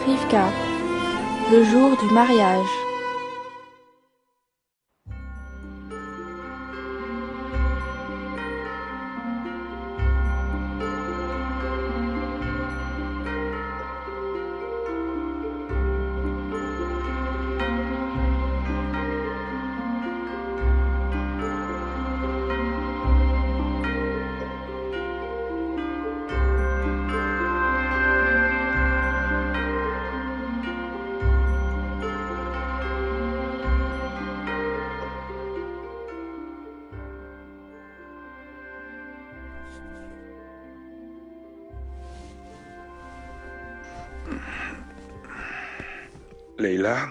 Rivka, le jour du mariage. Leïla?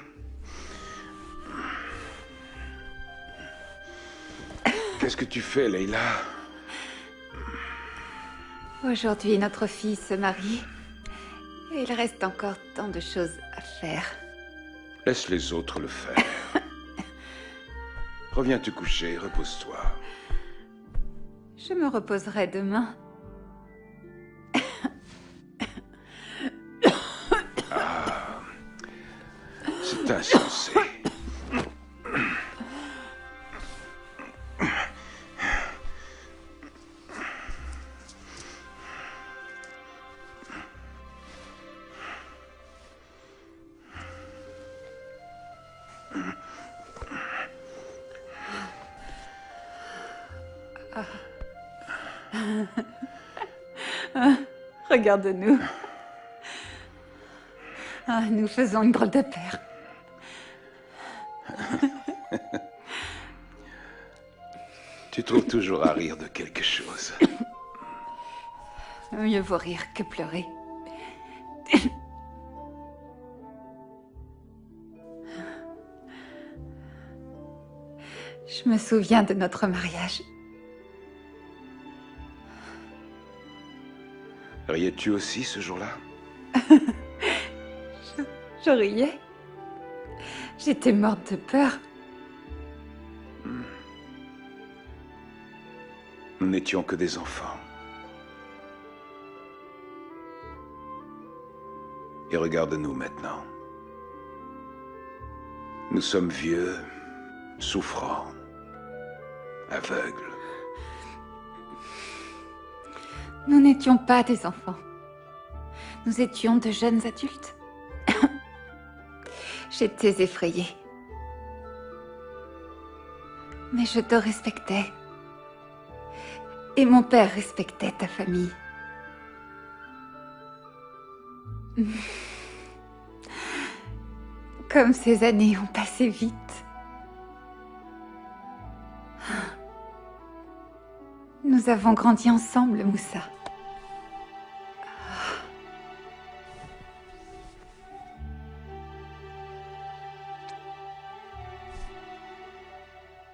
Qu'est-ce que tu fais, Leïla? Aujourd'hui, notre fille se marie. Et il reste encore tant de choses à faire. Laisse les autres le faire. Reviens te coucher, repose-toi. Je me reposerai demain. C'est insensé. Regarde-nous. Nous faisons une drôle de paire. Tu trouves toujours à rire de quelque chose. Mieux vaut rire que pleurer. Je me souviens de notre mariage. Riais-tu aussi ce jour-là? Je riais. J'étais morte de peur. Nous n'étions que des enfants. Et regarde-nous maintenant. Nous sommes vieux, souffrants, aveugles. Nous n'étions pas des enfants. Nous étions de jeunes adultes. J'étais effrayée. Mais je te respectais. Et mon père respectait ta famille. Comme ces années ont passé vite. Nous avons grandi ensemble, Moussa.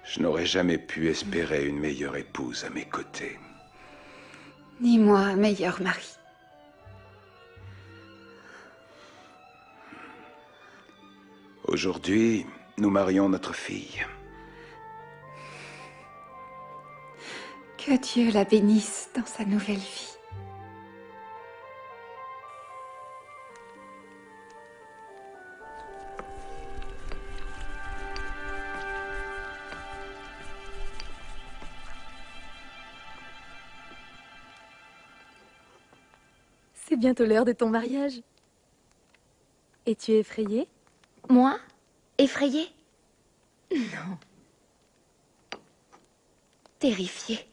Je n'aurais jamais pu espérer une meilleure épouse à mes côtés. Ni moi, un meilleur mari. Aujourd'hui, nous marions notre fille. Que Dieu la bénisse dans sa nouvelle vie. C'est bientôt l'heure de ton mariage. Es-tu effrayée? Moi? Effrayée? Non. Terrifiée.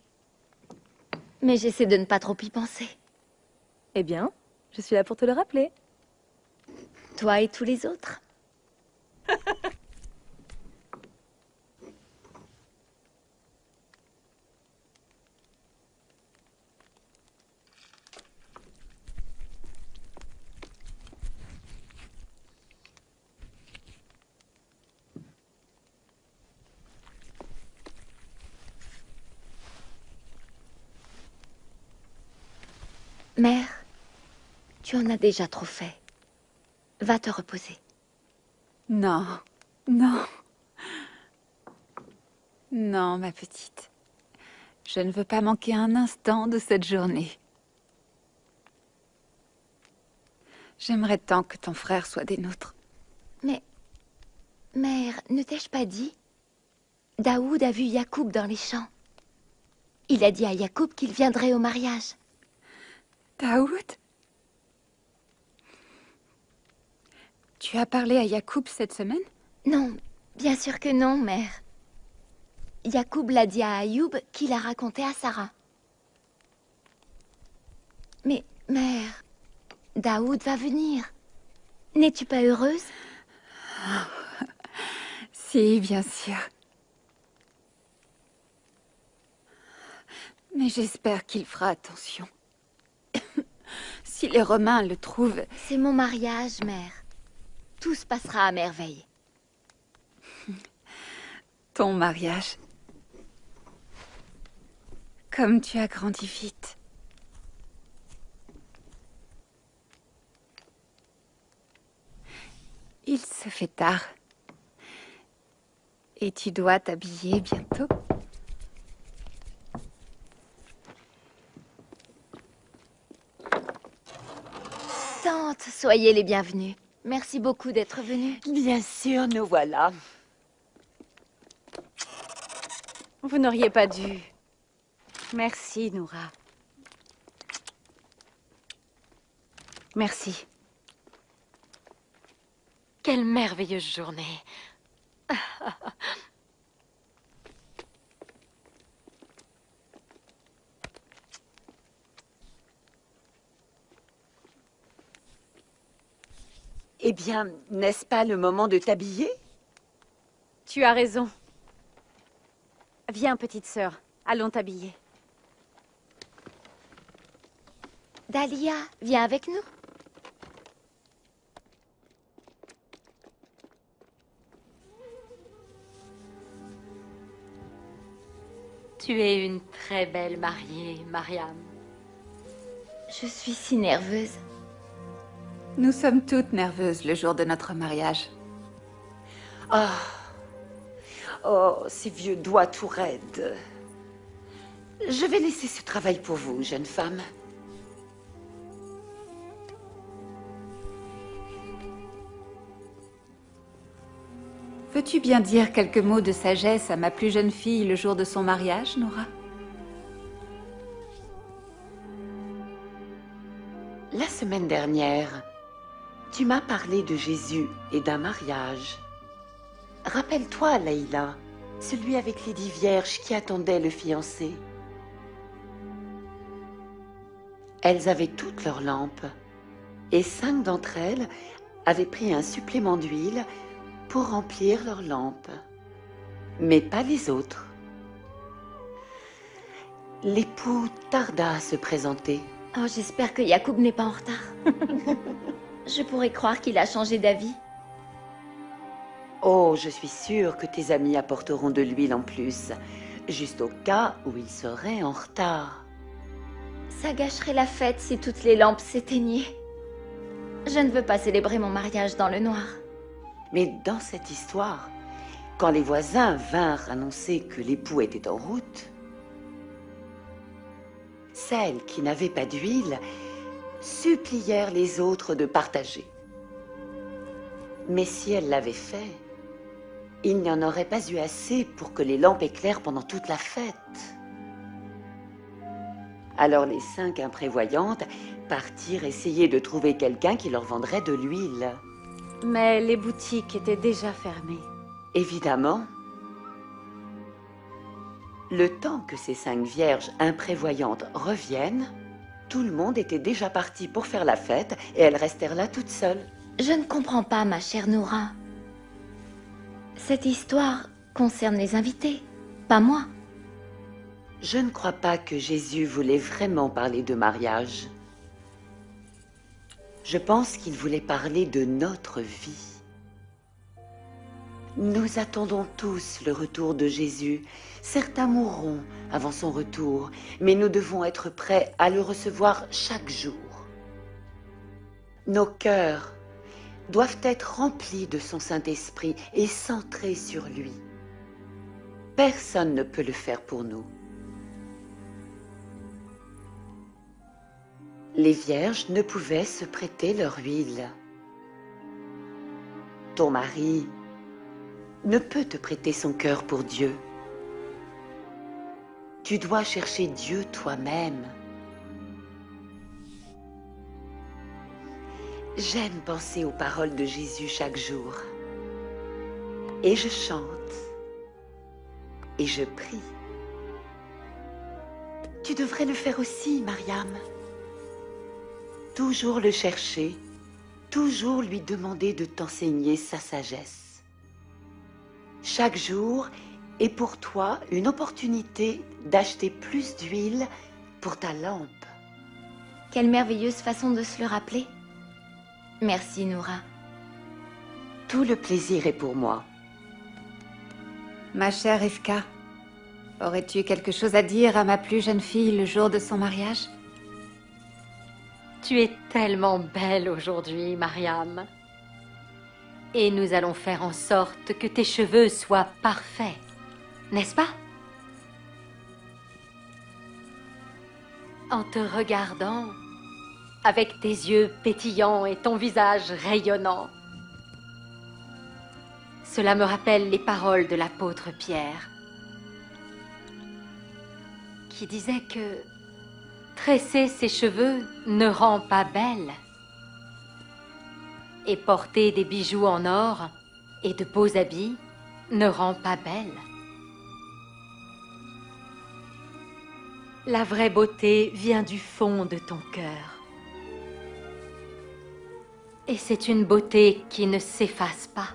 Mais j'essaie de ne pas trop y penser. Eh bien, je suis là pour te le rappeler. Toi et tous les autres. Mère, tu en as déjà trop fait. Va te reposer. Non, non. Non, ma petite. Je ne veux pas manquer un instant de cette journée. J'aimerais tant que ton frère soit des nôtres. Mais, mère, ne t'ai-je pas dit? Daoud a vu Yacoub dans les champs. Il a dit à Yacoub qu'il viendrait au mariage. Daoud? Tu as parlé à Yacoub cette semaine? Non, bien sûr que non, mère. Yacoub l'a dit à Ayoub, qui l'a raconté à Sarah. Mais, mère, Daoud va venir. N'es-tu pas heureuse? Si, bien sûr. Mais j'espère qu'il fera attention. Si les Romains le trouvent... C'est mon mariage, mère. Tout se passera à merveille. Ton mariage. Comme tu as grandi vite. Il se fait tard. Et tu dois t'habiller bientôt. Tante, soyez les bienvenus. Merci beaucoup d'être venue. Bien sûr, nous voilà. Vous n'auriez pas dû. Merci, Noura. Merci. Quelle merveilleuse journée. Eh bien, n'est-ce pas le moment de t'habiller? Tu as raison. Viens, petite sœur. Allons t'habiller. Dahlia, viens avec nous. Tu es une très belle mariée, Mariam. Je suis si nerveuse. Nous sommes toutes nerveuses le jour de notre mariage. Ah. Oh, ces vieux doigts tout raides. Je vais laisser ce travail pour vous, jeune femme. Veux-tu bien dire quelques mots de sagesse à ma plus jeune fille le jour de son mariage, Noura? La semaine dernière, tu m'as parlé de Jésus et d'un mariage. Rappelle-toi, Leïla, celui avec les 10 vierges qui attendaient le fiancé. Elles avaient toutes leurs lampes, et 5 d'entre elles avaient pris un supplément d'huile pour remplir leurs lampes, mais pas les autres. L'époux tarda à se présenter. Oh, j'espère que Yacoub n'est pas en retard. Je pourrais croire qu'il a changé d'avis. Oh, je suis sûre que tes amis apporteront de l'huile en plus, juste au cas où ils seraient en retard. Ça gâcherait la fête si toutes les lampes s'éteignaient. Je ne veux pas célébrer mon mariage dans le noir. Mais dans cette histoire, quand les voisins vinrent annoncer que l'époux était en route, celles qui n'avaient pas d'huile supplièrent les autres de partager. Mais si elles l'avaient fait, il n'y en aurait pas eu assez pour que les lampes éclairent pendant toute la fête. Alors les 5 imprévoyantes partirent essayer de trouver quelqu'un qui leur vendrait de l'huile. Mais les boutiques étaient déjà fermées. Évidemment. Le temps que ces 5 vierges imprévoyantes reviennent, tout le monde était déjà parti pour faire la fête et elles restèrent là toutes seules. Je ne comprends pas, ma chère Noura. Cette histoire concerne les invités, pas moi. Je ne crois pas que Jésus voulait vraiment parler de mariage. Je pense qu'il voulait parler de notre vie. Nous attendons tous le retour de Jésus. Certains mourront avant son retour, mais nous devons être prêts à le recevoir chaque jour. Nos cœurs doivent être remplis de son Saint-Esprit et centrés sur lui. Personne ne peut le faire pour nous. les vierges ne pouvaient se prêter leur huile. Ton mari ne peut te prêter son cœur pour Dieu. Tu dois chercher Dieu toi-même. J'aime penser aux paroles de Jésus chaque jour. Et je chante. Et je prie. Tu devrais le faire aussi, Mariam. Toujours le chercher, toujours lui demander de t'enseigner sa sagesse. Chaque jour est pour toi une opportunité d'acheter plus d'huile pour ta lampe. Quelle merveilleuse façon de se le rappeler. Merci, Noura. Tout le plaisir est pour moi. Ma chère Rivka, aurais-tu quelque chose à dire à ma plus jeune fille le jour de son mariage? Tu es tellement belle aujourd'hui, Mariam. Et nous allons faire en sorte que tes cheveux soient parfaits, n'est-ce pas? En te regardant, avec tes yeux pétillants et ton visage rayonnant, cela me rappelle les paroles de l'apôtre Pierre, qui disait que tresser ses cheveux ne rend pas belle, et porter des bijoux en or et de beaux habits ne rend pas belle. La vraie beauté vient du fond de ton cœur. Et c'est une beauté qui ne s'efface pas.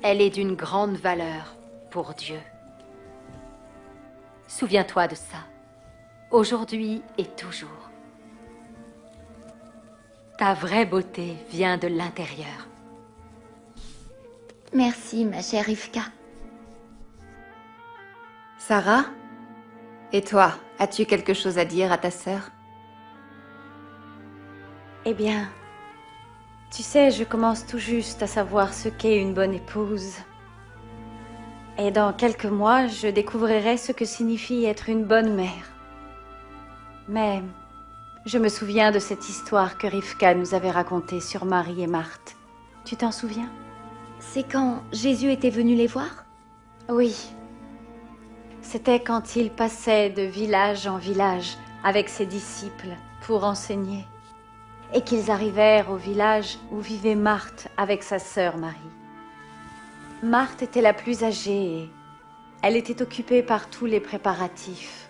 Elle est d'une grande valeur pour Dieu. Souviens-toi de ça, aujourd'hui et toujours. Ta vraie beauté vient de l'intérieur. Merci, ma chère Rivka. Sarah? Et toi, as-tu quelque chose à dire à ta sœur? Eh bien, tu sais, je commence tout juste à savoir ce qu'est une bonne épouse. Et dans quelques mois, je découvrirai ce que signifie être une bonne mère. Mais je me souviens de cette histoire que Rivka nous avait racontée sur Marie et Marthe. Tu t'en souviens? C'est quand Jésus était venu les voir? Oui. C'était quand il passait de village en village avec ses disciples pour enseigner. Et qu'ils arrivèrent au village où vivait Marthe avec sa sœur Marie. Marthe était la plus âgée et elle était occupée par tous les préparatifs.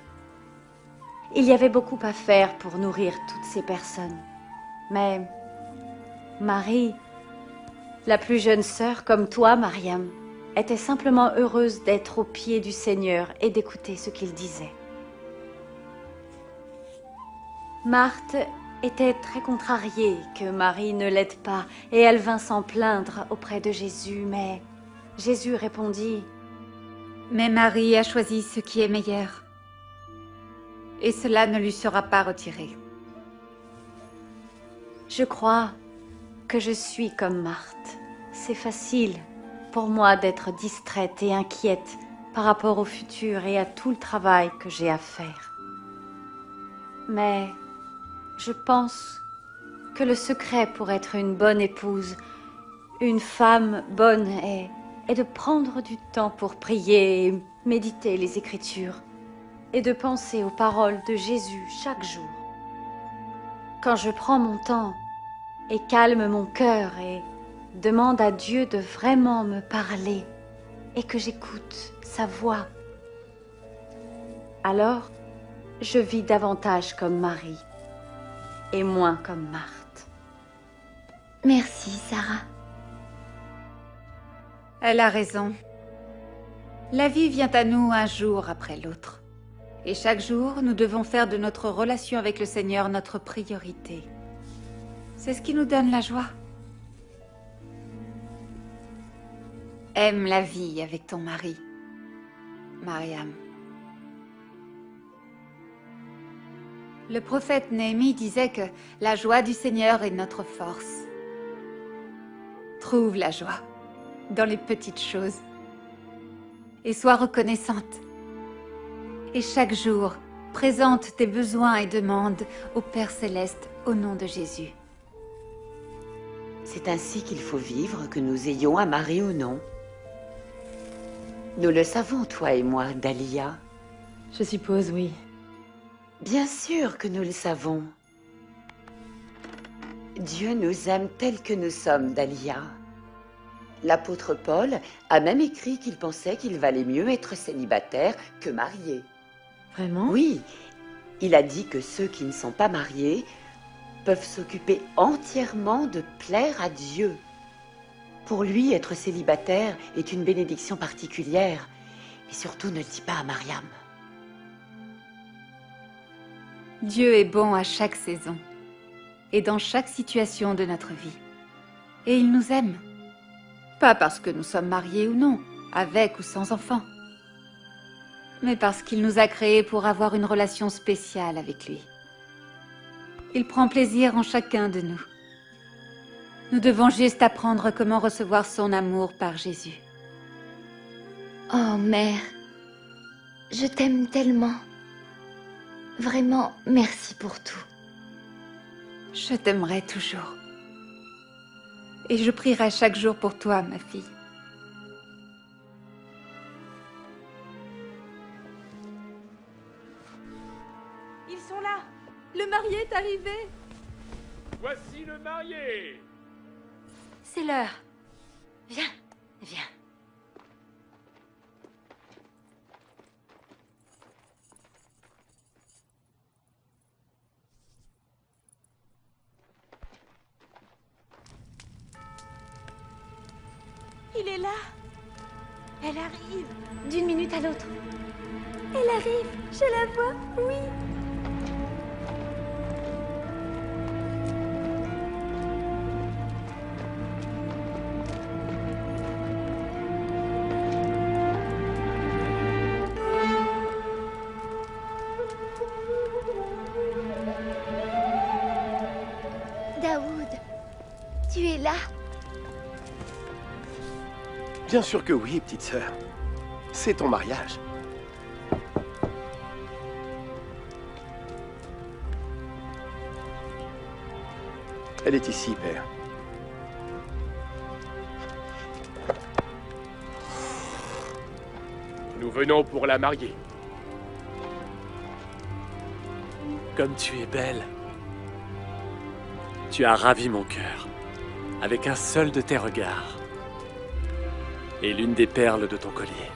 Il y avait beaucoup à faire pour nourrir toutes ces personnes. Mais Marie, la plus jeune sœur comme toi, Mariam, était simplement heureuse d'être aux pieds du Seigneur et d'écouter ce qu'il disait. Marthe était très contrariée que Marie ne l'aide pas et elle vint s'en plaindre auprès de Jésus, mais Jésus répondit: Mais Marie a choisi ce qui est meilleur, et cela ne lui sera pas retiré. Je crois que je suis comme Marthe. C'est facile pour moi d'être distraite et inquiète par rapport au futur et à tout le travail que j'ai à faire. Mais je pense que le secret pour être une bonne épouse, une femme bonne, est de prendre du temps pour prier et méditer les Écritures et de penser aux paroles de Jésus chaque jour. Quand je prends mon temps et calme mon cœur et demande à Dieu de vraiment me parler et que j'écoute sa voix, alors je vis davantage comme Marie et moins comme Marthe. Merci, Sarah. Elle a raison. La vie vient à nous un jour après l'autre. Et chaque jour, nous devons faire de notre relation avec le Seigneur notre priorité. C'est ce qui nous donne la joie. Aime la vie avec ton mari, Mariam. Le prophète Néhémie disait que la joie du Seigneur est notre force. Trouve la joie dans les petites choses et sois reconnaissante. Et chaque jour, présente tes besoins et demandes au Père Céleste au nom de Jésus. C'est ainsi qu'il faut vivre, que nous ayons un mari ou non. Nous le savons, toi et moi, Dahlia. Je suppose, oui. Bien sûr que nous le savons. Dieu nous aime tels que nous sommes, Dahlia. L'apôtre Paul a même écrit qu'il pensait qu'il valait mieux être célibataire que marié. Vraiment? Oui, il a dit que ceux qui ne sont pas mariés peuvent s'occuper entièrement de plaire à Dieu. Pour lui, être célibataire est une bénédiction particulière. Et surtout, ne le dis pas à Mariam. Dieu est bon à chaque saison et dans chaque situation de notre vie. Et il nous aime. Pas parce que nous sommes mariés ou non, avec ou sans enfants, mais parce qu'il nous a créés pour avoir une relation spéciale avec lui. Il prend plaisir en chacun de nous. Nous devons juste apprendre comment recevoir son amour par Jésus. Oh, mère, je t'aime tellement. Vraiment, merci pour tout. Je t'aimerai toujours. Et je prierai chaque jour pour toi, ma fille. Ils sont là! Le marié est arrivé! Voici le marié! C'est l'heure. Viens, viens. Il est là! Elle arrive! D'une minute à l'autre. Elle arrive! Je la vois! Oui! Daoud, tu es là? Bien sûr que oui, petite sœur. C'est ton mariage. Elle est ici, père. Nous venons pour la marier. Comme tu es belle. Tu as ravi mon cœur, avec un seul de tes regards, et l'une des perles de ton collier.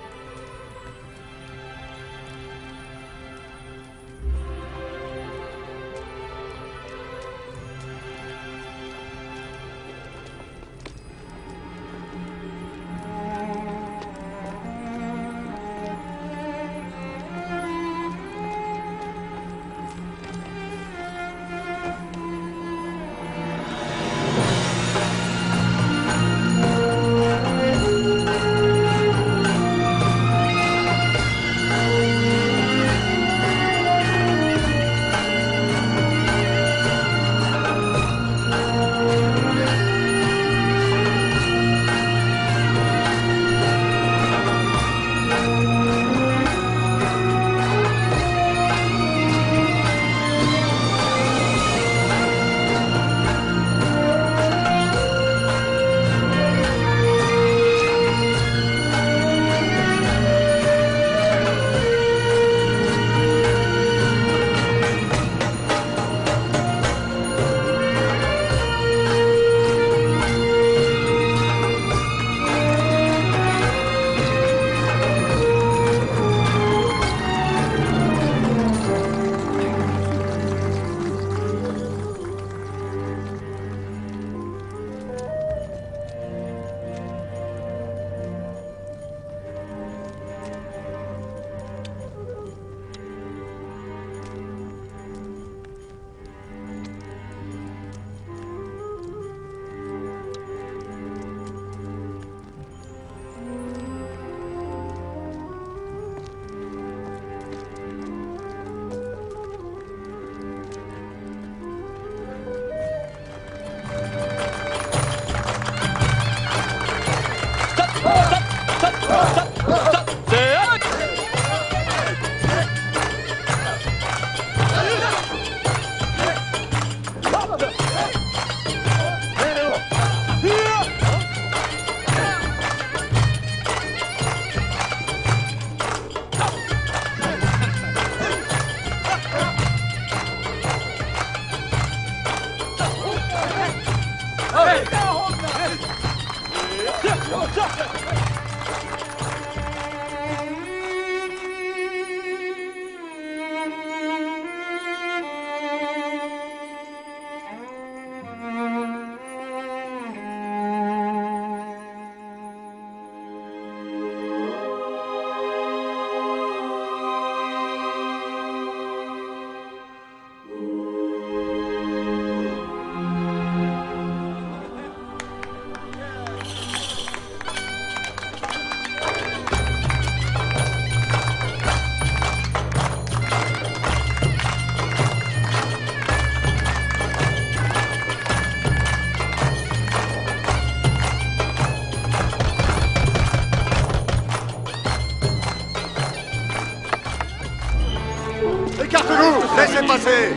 Écartez-vous! Laissez passer!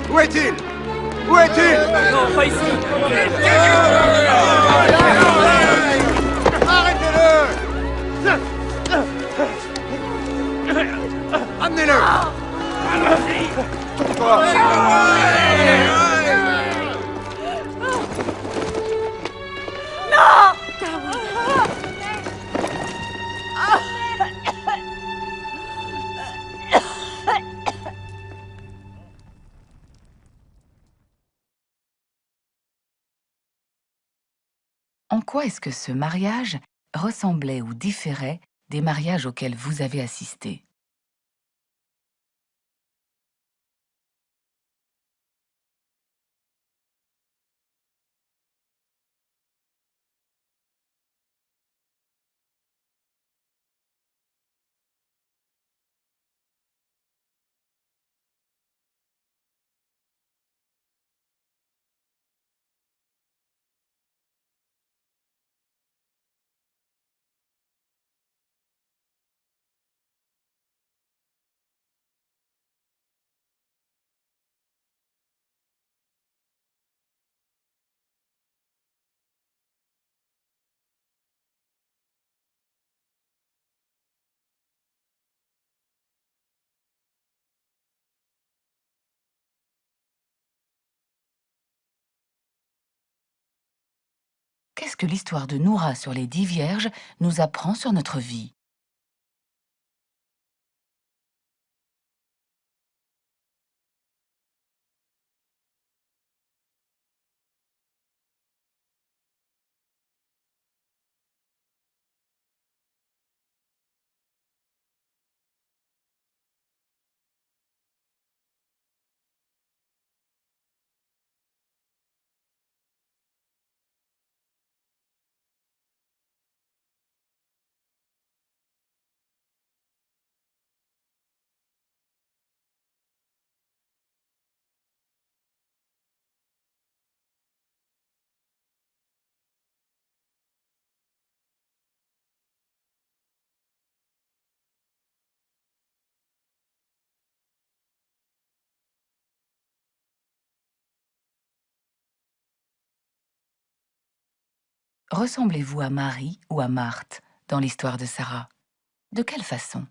Où est-il? Où est-il? Non, pas ici. Arrêtez-le! Amenez-le! En quoi est-ce que ce mariage ressemblait ou différait des mariages auxquels vous avez assisté? Qu'est-ce que l'histoire de Noura sur les 10 vierges nous apprend sur notre vie? Ressemblez-vous à Marie ou à Marthe dans l'histoire de Sarah? De quelle façon?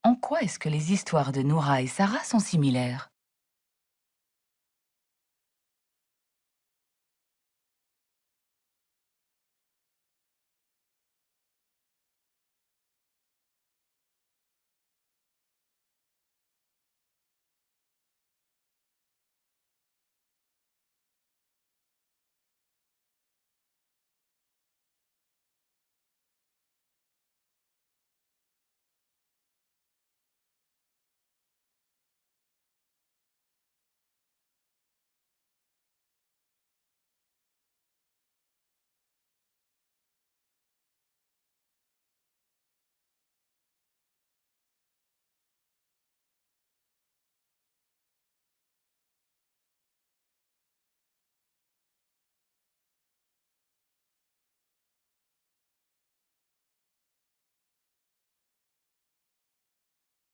En quoi est-ce que les histoires de Noura et Sarah sont similaires?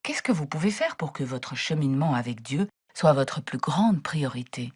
qu'est-ce que vous pouvez faire pour que votre cheminement avec Dieu soit votre plus grande priorité?